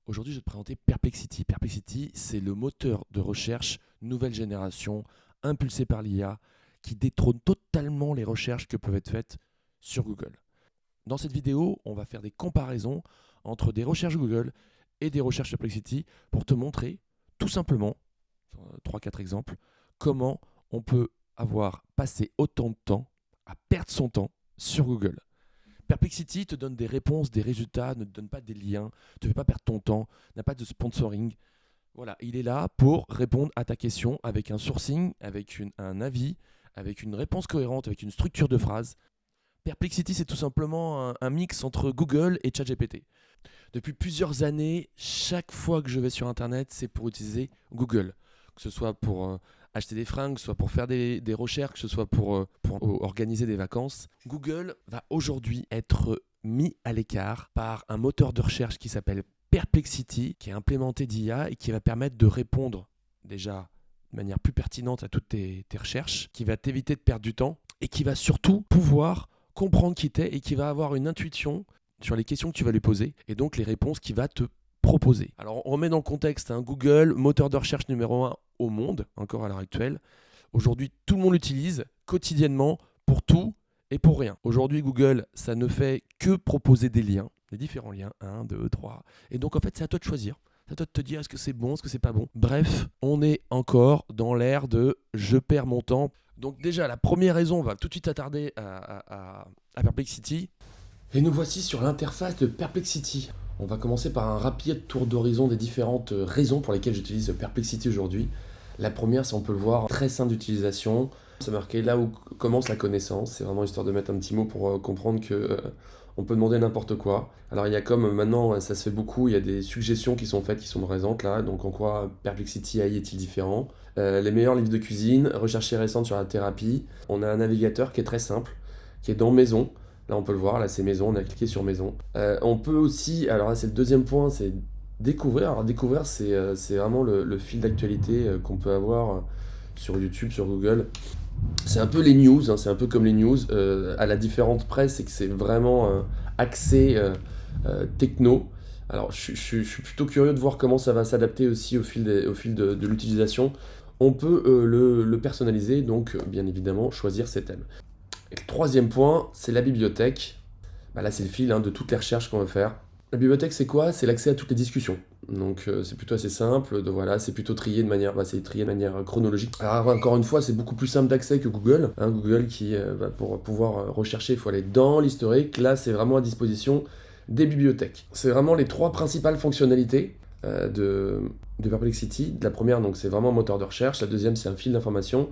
Aujourd'hui, je vais te présenter Perplexity. Perplexity, c'est le moteur de recherche nouvelle génération, impulsé par l'IA, qui détrône totalement les recherches que peuvent être faites sur Google. Dans cette vidéo, on va faire des comparaisons entre des recherches Google et des recherches Perplexity pour te montrer, tout simplement, 3-4 exemples, comment on peut avoir passé autant de temps à perdre son temps sur Google. Perplexity te donne des réponses, des résultats, ne te donne pas des liens, ne te fait pas perdre ton temps, n'a pas de sponsoring. Voilà, il est là pour répondre à ta question avec un sourcing, avec un avis, avec une réponse cohérente, avec une structure de phrase. Perplexity, c'est tout simplement un mix entre Google et ChatGPT. Depuis plusieurs années, chaque fois que je vais sur Internet, c'est pour utiliser Google. Que ce soit pour acheter des fringues, que ce soit pour faire des recherches, que ce soit pour organiser des vacances. Google va aujourd'hui être mis à l'écart par un moteur de recherche qui s'appelle Perplexity, qui est implémenté d'IA et qui va permettre de répondre déjà de manière plus pertinente à toutes tes recherches, qui va t'éviter de perdre du temps et qui va surtout pouvoir comprendre qui t'es et qui va avoir une intuition sur les questions que tu vas lui poser et donc les réponses qu'il va te proposer. Alors on remet dans le contexte, Google, moteur de recherche numéro 1 au monde, encore à l'heure actuelle. Aujourd'hui, tout le monde l'utilise quotidiennement pour tout et pour rien. Aujourd'hui, Google, ça ne fait que proposer des liens, des différents liens, 1, 2, 3. Et donc en fait, c'est à toi de choisir. C'est à toi de te dire est-ce que c'est bon, est-ce que c'est pas bon. Bref, on est encore dans l'ère de je perds mon temps. Donc déjà, la première raison, on va tout de suite attarder à Perplexity. Et nous voici sur l'interface de Perplexity. On va commencer par un rapide tour d'horizon des différentes raisons pour lesquelles j'utilise Perplexity aujourd'hui. La première, c'est on peut le voir, très simple d'utilisation. C'est marqué là où commence la connaissance. C'est vraiment histoire de mettre un petit mot pour comprendre que on peut demander n'importe quoi. Alors il y a comme maintenant, ça se fait beaucoup, il y a des suggestions qui sont faites, qui sont présentes là. Donc en quoi Perplexity AI est-il différent? Les meilleurs livres de cuisine, recherches récentes sur la thérapie. On a un navigateur qui est très simple, qui est dans Maison. Là, on peut le voir, là, c'est maison, on a cliqué sur maison. On peut aussi, alors là, c'est le deuxième point, c'est découvrir. Alors, découvrir, c'est vraiment le fil d'actualité qu'on peut avoir sur YouTube, sur Google. C'est un peu les news, c'est un peu comme les news. À la différente presse, c'est que c'est vraiment axé techno. Alors, je suis plutôt curieux de voir comment ça va s'adapter aussi au fil de l'utilisation. On peut le personnaliser, donc bien évidemment choisir ses thèmes. Et le troisième point, c'est la bibliothèque. Là, c'est le fil de toutes les recherches qu'on va faire. La bibliothèque, c'est quoi? C'est l'accès à toutes les discussions. Donc, c'est plutôt assez simple. Voilà, c'est plutôt trié de manière, c'est trié de manière chronologique. Alors, encore une fois, c'est beaucoup plus simple d'accès que Google. Google qui, pour pouvoir rechercher, il faut aller dans l'historique. Là, c'est vraiment à disposition des bibliothèques. C'est vraiment les trois principales fonctionnalités de Perplexity. La première, donc, c'est vraiment un moteur de recherche. La deuxième, c'est un fil d'information.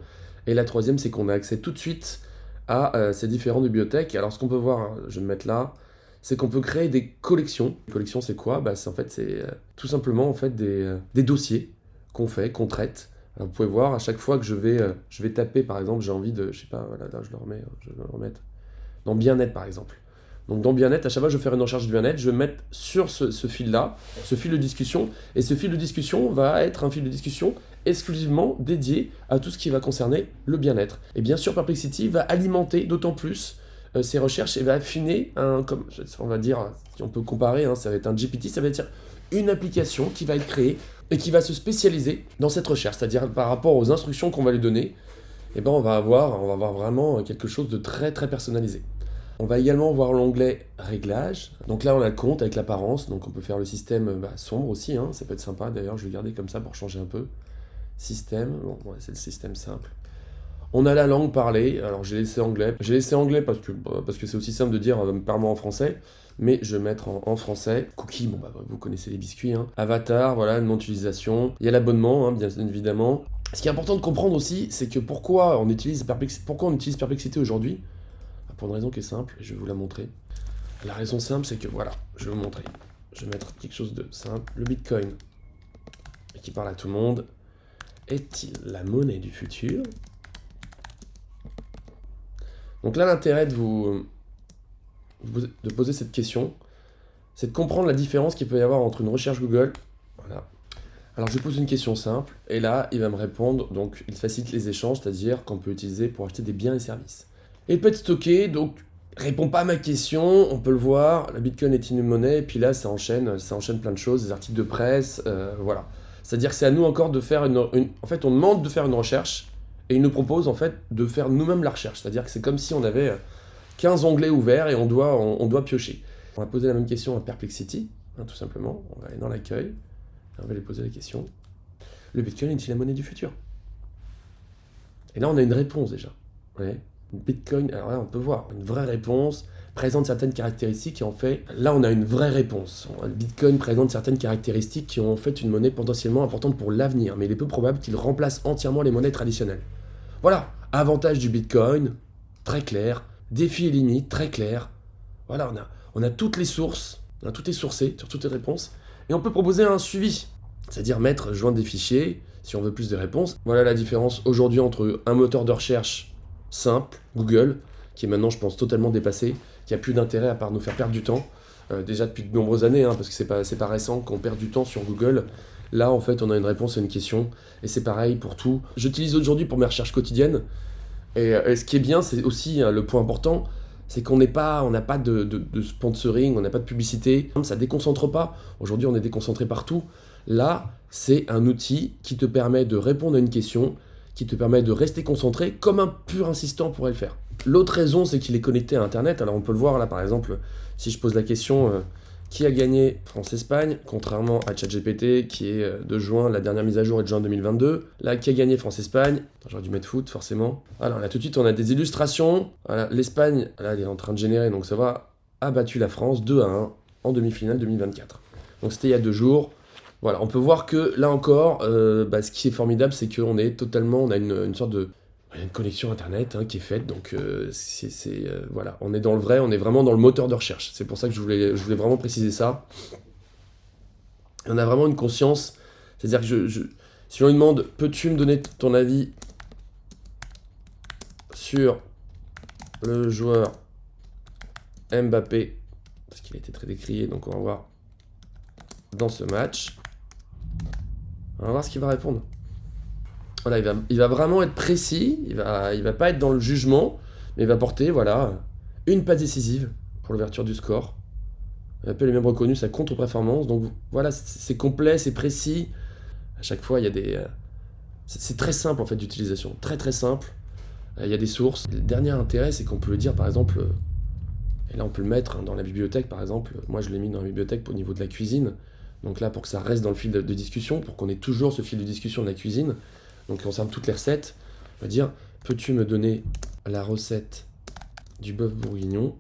Et la troisième, c'est qu'on a accès tout de suite à ces différentes bibliothèques. Alors ce qu'on peut voir, je vais me mettre là, c'est qu'on peut créer des collections. Une collection, c'est quoi? C'est tout simplement en fait des dossiers qu'on fait, qu'on traite. Alors, vous pouvez voir à chaque fois que je vais taper, par exemple, j'ai envie de, je sais pas, voilà, là, je vais le remettre dans bien-être par exemple. Donc dans bien-être, à chaque fois que je vais faire une recherche de bien-être, je vais mettre sur ce fil-là, ce fil de discussion, et ce fil de discussion va être un fil de discussion exclusivement dédié à tout ce qui va concerner le bien-être. Et bien sûr, Perplexity va alimenter d'autant plus ces recherches et va affiner, comme on va dire, si on peut comparer, ça va être un GPT, ça va être une application qui va être créée et qui va se spécialiser dans cette recherche, c'est-à-dire par rapport aux instructions qu'on va lui donner, on va avoir vraiment quelque chose de très très personnalisé. On va également voir l'onglet réglages. Donc là, on a le compte avec l'apparence. Donc on peut faire le système sombre aussi. Ça peut être sympa. D'ailleurs, je vais garder comme ça pour changer un peu. Système. Bon, ouais, c'est le système simple. On a la langue parlée. Alors j'ai laissé anglais. J'ai laissé anglais parce que c'est aussi simple de dire parle-moi en français. Mais je vais mettre en français. Cookie, vous connaissez les biscuits. Avatar, voilà, le nom d'utilisation. Il y a l'abonnement, bien évidemment. Ce qui est important de comprendre aussi, c'est que pourquoi on utilise Perplexity aujourd'hui. Pour une raison qui est simple, je vais vous la montrer. La raison simple, c'est que voilà, je vais vous montrer. Je vais mettre quelque chose de simple. Le Bitcoin, qui parle à tout le monde, est-il la monnaie du futur? Donc là, l'intérêt de poser cette question, c'est de comprendre la différence qu'il peut y avoir entre une recherche Google. Voilà. Alors je pose une question simple, et là, il va me répondre. Donc il facilite les échanges, c'est-à-dire qu'on peut utiliser pour acheter des biens et services. Et il peut être stocké, donc Réponds pas à ma question, on peut le voir, le Bitcoin est une monnaie, et puis là ça enchaîne plein de choses, des articles de presse, voilà. C'est-à-dire que c'est à nous encore de faire En fait, on demande de faire une recherche, et il nous propose en fait de faire nous-mêmes la recherche. C'est-à-dire que c'est comme si on avait 15 onglets ouverts et on doit piocher. On va poser la même question à Perplexity, hein, tout simplement. On va aller dans l'accueil, on va lui poser la question. Le Bitcoin est-il la monnaie du futur? Et là on a une réponse déjà. Ouais. Bitcoin, alors là on peut voir, une vraie réponse, présente certaines caractéristiques et en fait, là on a une vraie réponse. Le Bitcoin présente certaines caractéristiques qui ont en fait une monnaie potentiellement importante pour l'avenir, mais il est peu probable qu'il remplace entièrement les monnaies traditionnelles. Voilà, avantage du Bitcoin, très clair, défi et limite, très clair. Voilà, on a toutes les sources, on a tout est sourcé sur toutes les réponses, et on peut proposer un suivi, c'est-à-dire mettre, joindre des fichiers, si on veut plus de réponses. Voilà la différence aujourd'hui entre un moteur de recherche simple, Google, qui est maintenant, je pense, totalement dépassé, qui a plus d'intérêt à part nous faire perdre du temps, déjà depuis de nombreuses années, hein, parce que c'est pas récent qu'on perd du temps sur Google. Là, en fait, on a une réponse à une question, et c'est pareil pour tout. J'utilise aujourd'hui pour mes recherches quotidiennes, et ce qui est bien, c'est aussi le point important, c'est qu'on n'a pas de sponsoring, on n'a pas de publicité, ça déconcentre pas. Aujourd'hui, on est déconcentré partout. Là, c'est un outil qui te permet de répondre à une question, qui te permet de rester concentré comme un pur insistant pourrait le faire. L'autre raison, c'est qu'il est connecté à Internet. Alors on peut le voir là, par exemple, si je pose la question qui a gagné France-Espagne, contrairement à ChatGPT qui est de juin, la dernière mise à jour est de juin 2022. Là, qui a gagné France-Espagne? J'aurais dû mettre foot, forcément. Alors là, tout de suite, on a des illustrations. Voilà, l'Espagne, là, elle est en train de générer, donc ça va, a battu la France 2-1 en demi-finale 2024. Donc c'était il y a 2 jours. Voilà, on peut voir que là encore, ce qui est formidable, c'est qu'on est totalement, on a une sorte de une connexion internet qui est faite, donc voilà, on est dans le vrai, on est vraiment dans le moteur de recherche. C'est pour ça que je voulais vraiment préciser ça. On a vraiment une conscience, c'est-à-dire que si on lui demande, peux-tu me donner ton avis sur le joueur Mbappé, parce qu'il a été très décrié, donc on va voir dans ce match. On va voir ce qu'il va répondre. Voilà, il va vraiment être précis, il va pas être dans le jugement, mais il va porter, voilà, une passe décisive pour l'ouverture du score. Mbappé est même reconnu sa contre-performance, donc voilà, c'est complet, c'est précis. À chaque fois, il y a des... c'est très simple en fait d'utilisation, très très simple. Il y a des sources. Le dernier intérêt, c'est qu'on peut le dire par exemple, et là on peut le mettre dans la bibliothèque par exemple, moi je l'ai mis dans la bibliothèque au niveau de la cuisine, donc là pour que ça reste dans le fil de discussion, pour qu'on ait toujours ce fil de discussion de la cuisine, donc qui concerne toutes les recettes, on va dire, peux-tu me donner la recette du bœuf bourguignon,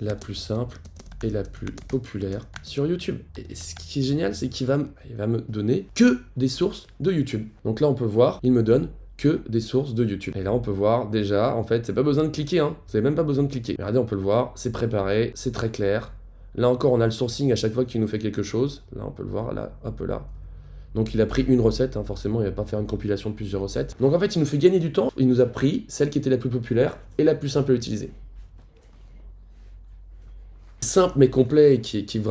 la plus simple et la plus populaire sur YouTube. Et ce qui est génial, c'est qu'il va me donner que des sources de YouTube. Donc là, on peut voir, il me donne que des sources de YouTube. Et là, on peut voir déjà, en fait, c'est pas besoin de cliquer, vous n'avez même pas besoin de cliquer. Regardez, on peut le voir, c'est préparé, c'est très clair. Là encore, on a le sourcing à chaque fois qu'il nous fait quelque chose. Là, on peut le voir, là, un peu là. Donc il a pris une recette, forcément il va pas faire une compilation de plusieurs recettes. Donc en fait il nous fait gagner du temps, il nous a pris celle qui était la plus populaire et la plus simple à utiliser. Simple mais complet et qui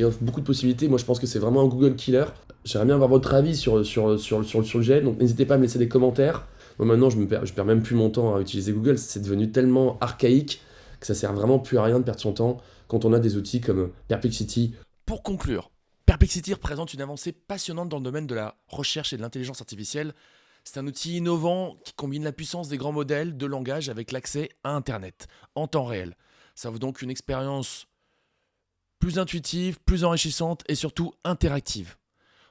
offre beaucoup de possibilités. Moi je pense que c'est vraiment un Google killer. J'aimerais bien avoir votre avis sur le sujet, donc n'hésitez pas à me laisser des commentaires. Moi maintenant je perds même plus mon temps à utiliser Google, c'est devenu tellement archaïque que ça sert vraiment plus à rien de perdre son temps quand on a des outils comme Perplexity. Pour conclure, Perplexity représente une avancée passionnante dans le domaine de la recherche et de l'intelligence artificielle. C'est un outil innovant qui combine la puissance des grands modèles de langage avec l'accès à Internet en temps réel. Ça offre donc une expérience plus intuitive, plus enrichissante et surtout interactive.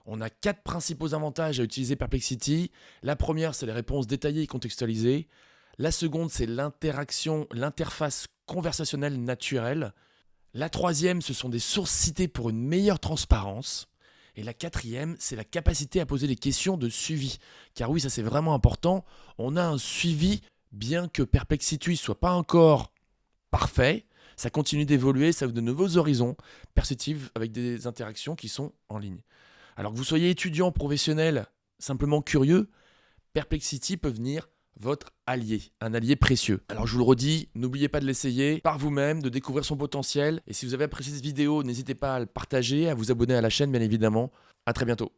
On a 4 principaux avantages à utiliser Perplexity. La première, c'est les réponses détaillées et contextualisées. La seconde, c'est l'interaction, l'interface conversationnelle naturelle. La troisième, ce sont des sources citées pour une meilleure transparence. Et la quatrième, c'est la capacité à poser des questions de suivi. Car oui, ça c'est vraiment important, on a un suivi, bien que Perplexity soit pas encore parfait, ça continue d'évoluer, ça ouvre de nouveaux horizons perceptifs avec des interactions qui sont en ligne. Alors que vous soyez étudiant, professionnel, simplement curieux, Perplexity peut venir votre allié, un allié précieux. Alors je vous le redis, n'oubliez pas de l'essayer par vous-même, de découvrir son potentiel. Et si vous avez apprécié cette vidéo, n'hésitez pas à le partager, à vous abonner à la chaîne bien évidemment. À très bientôt.